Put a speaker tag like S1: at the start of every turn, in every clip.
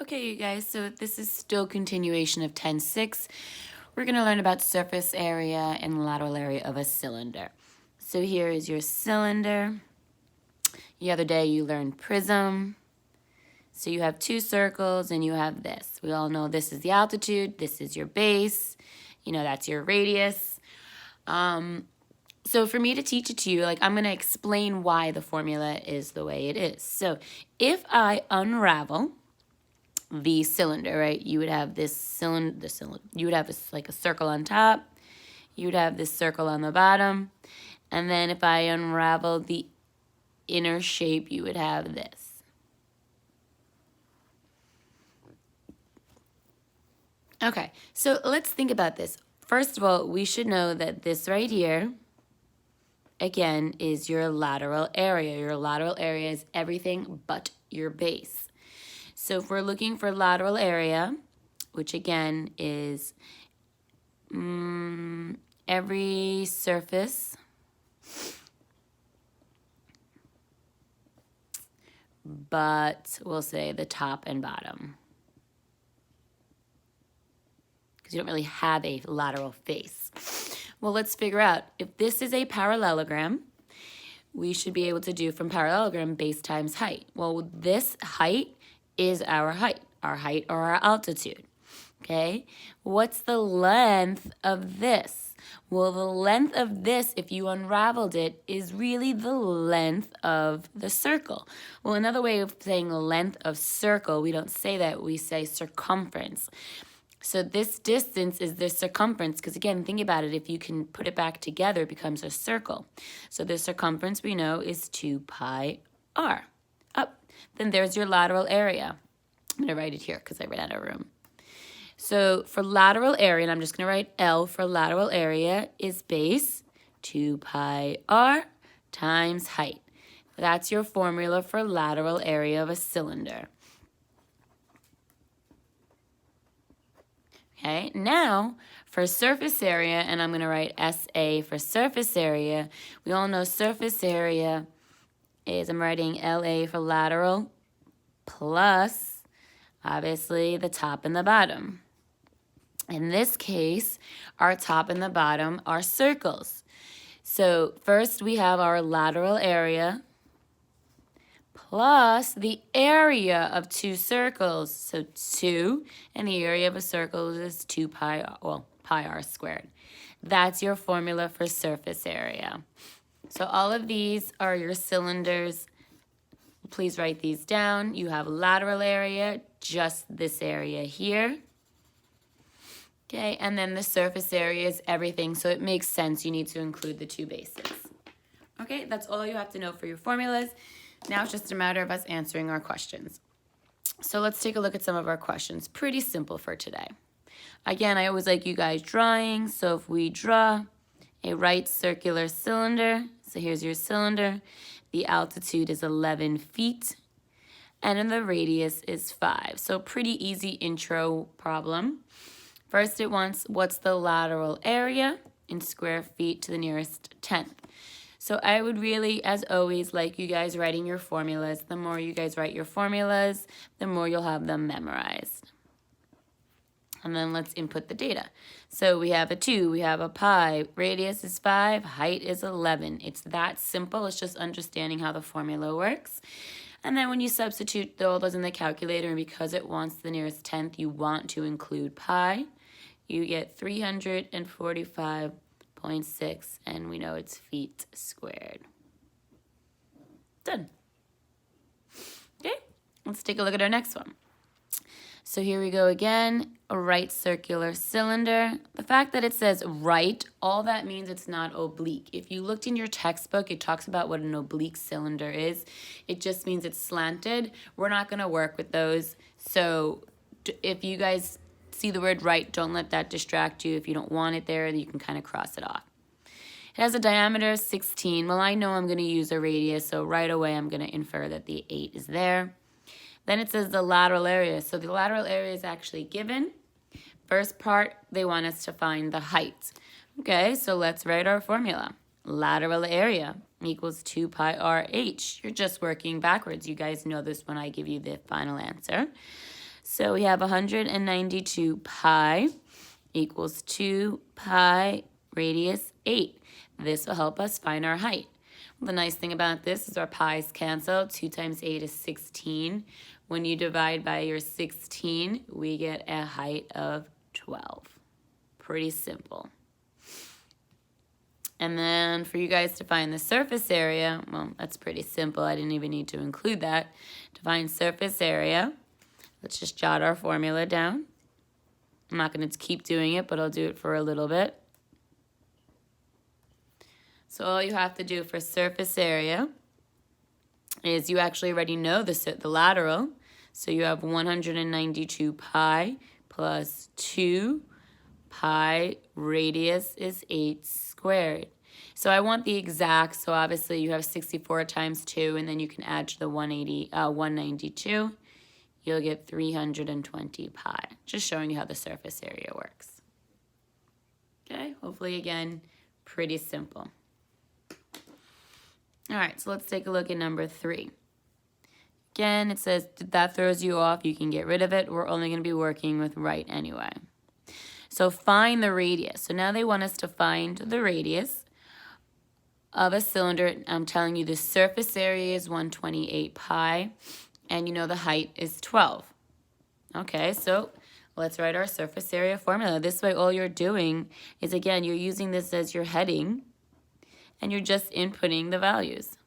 S1: Okay, you guys, so this is still continuation of 10.6. We're going to learn about surface area and lateral area of a cylinder. So here is your cylinder. The other day you learned prism. So you have two circles and you have this. We all know this is the altitude, this is your base, that's your radius. So for me to teach it to you, I'm going to explain why the formula is the way it is. So if I unravel the cylinder, right? You would have this cylinder, you would have this like a circle on top, you would have this circle on the bottom, and then if I unravel the inner shape, you would have this. Okay, so let's think about this. First of all, we should know that this right here, again, is your lateral area. Your lateral area is everything but your base. So if we're looking for lateral area, which again is every surface but we'll say the top and bottom, because you don't really have a lateral face. Well, let's figure out, if this is a parallelogram, we should be able to do from parallelogram base times height. Well, this height is our height or our altitude, okay? What's the length of this? Well, the length of this, if you unraveled it, is really the length of the circle. Well, another way of saying length of circle, we don't say that, we say circumference. So this distance is the circumference, because again, think about it, if you can put it back together, it becomes a circle. So the circumference we know is 2 pi r. Up. Then there's your lateral area. I'm going to write it here because I ran out of room. So for lateral area, and I'm just going to write L for lateral area, is base 2 pi r times height. That's your formula for lateral area of a cylinder. Okay, now for surface area, and I'm going to write SA for surface area. We all know surface area is, I'm writing LA for lateral plus, obviously, the top and the bottom. In this case, our top and the bottom are circles. So first we have our lateral area plus the area of two circles. So 2, and the area of a circle is 2 pi, pi r squared. That's your formula for surface area. So all of these are your cylinders. Please write these down. You have lateral area, just this area here. Okay, and then the surface area is everything, so it makes sense you need to include the two bases. Okay, that's all you have to know for your formulas. Now it's just a matter of us answering our questions. So let's take a look at some of our questions. Pretty simple for today. Again, I always like you guys drawing, so if we draw a right circular cylinder, so here's your cylinder, the altitude is 11 feet, and then the radius is 5. So pretty easy intro problem. First it wants what's the lateral area in square feet to the nearest tenth. So I would really, as always, like you guys writing your formulas. The more you guys write your formulas, the more you'll have them memorized. And then let's input the data. So we have a 2, we have a pi, radius is 5, height is 11. It's that simple. It's just understanding how the formula works. And then when you substitute all those in the calculator, and because it wants the nearest tenth, you want to include pi, you get 345.6, and we know it's feet squared. Done. Okay, let's take a look at our next one. So here we go again, a right circular cylinder. The fact that it says right, all that means it's not oblique. If you looked in your textbook, it talks about what an oblique cylinder is. It just means it's slanted. We're not going to work with those. So if you guys see the word right, don't let that distract you. If you don't want it there, then you can kind of cross it off. It has a diameter of 16. Well, I know I'm going to use a radius, so right away I'm going to infer that the 8 is there. Then it says the lateral area. So the lateral area is actually given. First part, they want us to find the height. Okay, so let's write our formula. Lateral area equals 2 pi r h. You're just working backwards. You guys know this when I give you the final answer. So we have 192 pi equals 2 pi radius 8. This will help us find our height. The nice thing about this is our pi's cancel. 2 times 8 is 16. When you divide by your 16, we get a height of 12. Pretty simple. And then for you guys to find the surface area, well, that's pretty simple. I didn't even need to include that. To find surface area, let's just jot our formula down. I'm not going to keep doing it, but I'll do it for a little bit. So all you have to do for surface area is you actually already know the lateral. So you have 192 pi plus 2 pi radius is 8 squared. So I want the exact, so obviously you have 64 times 2, and then you can add to the 192. You'll get 320 pi. Just showing you how the surface area works. Okay, hopefully again, pretty simple. All right, so let's take a look at number 3. Again, it says that throws you off. You can get rid of it. We're only going to be working with right anyway. So find the radius. So now they want us to find the radius of a cylinder. I'm telling you the surface area is 128 pi, and you know the height is 12. Okay, so let's write our surface area formula. This way all you're doing is, again, you're using this as your heading, and you're just inputting the values.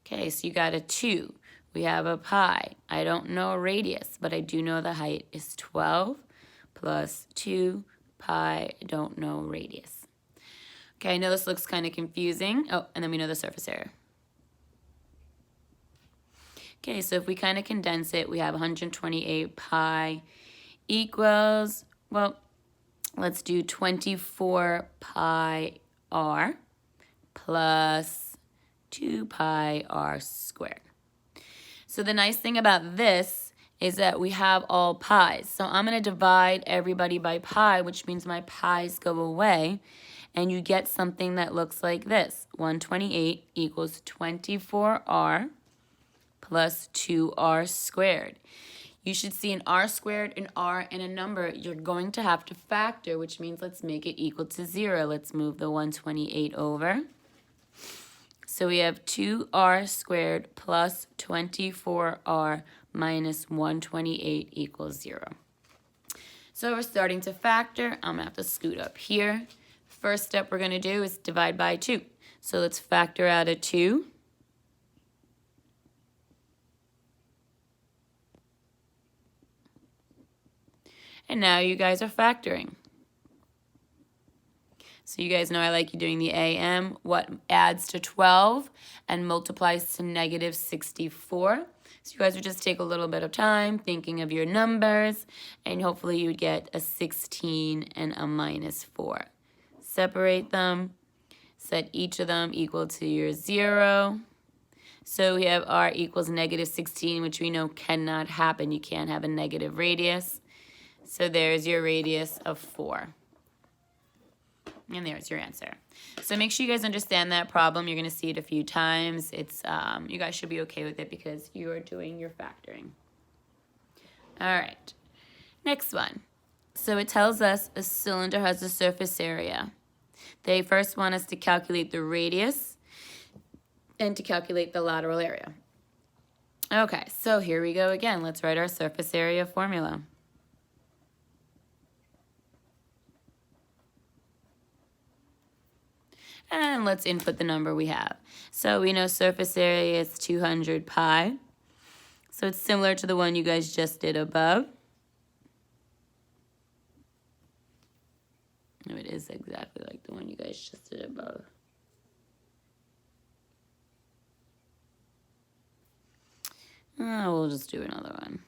S1: Okay, so you got a 2. We have a pi. I don't know a radius, but I do know the height is 12 plus 2 pi. I don't know radius. Okay, I know this looks kind of confusing. Oh, and then we know the surface area. Okay, so if we kind of condense it, we have 128 pi equals, well, let's do 24 pi r plus 2 pi r squared. So the nice thing about this is that we have all pi's. So I'm going to divide everybody by pi, which means my pi's go away, and you get something that looks like this. 128 equals 24r plus 2r squared. You should see an r squared, an r, and a number. You're going to have to factor, which means let's make it equal to 0. Let's move the 128 over. So we have 2r squared plus 24r minus 128 equals 0. So we're starting to factor. I'm going to have to scoot up here. First step we're going to do is divide by 2. So let's factor out a 2. And now you guys are factoring. So you guys know I like you doing the AM. What adds to 12 and multiplies to negative 64. So you guys would just take a little bit of time thinking of your numbers, and hopefully you would get a 16 and a minus 4. Separate them. Set each of them equal to your 0. So we have r equals negative 16, which we know cannot happen. You can't have a negative radius. So there's your radius of 4. And there's your answer. So make sure you guys understand that problem. You're going to see it a few times. It's you guys should be okay with it because you are doing your factoring. All right. Next one. So it tells us a cylinder has a surface area. They first want us to calculate the radius and to calculate the lateral area. Okay, so here we go again. Let's write our surface area formula. And let's input the number we have. So we know surface area is 200 pi. So it's similar to the one you guys just did above. No, it is exactly like the one you guys just did above. We'll just do another one.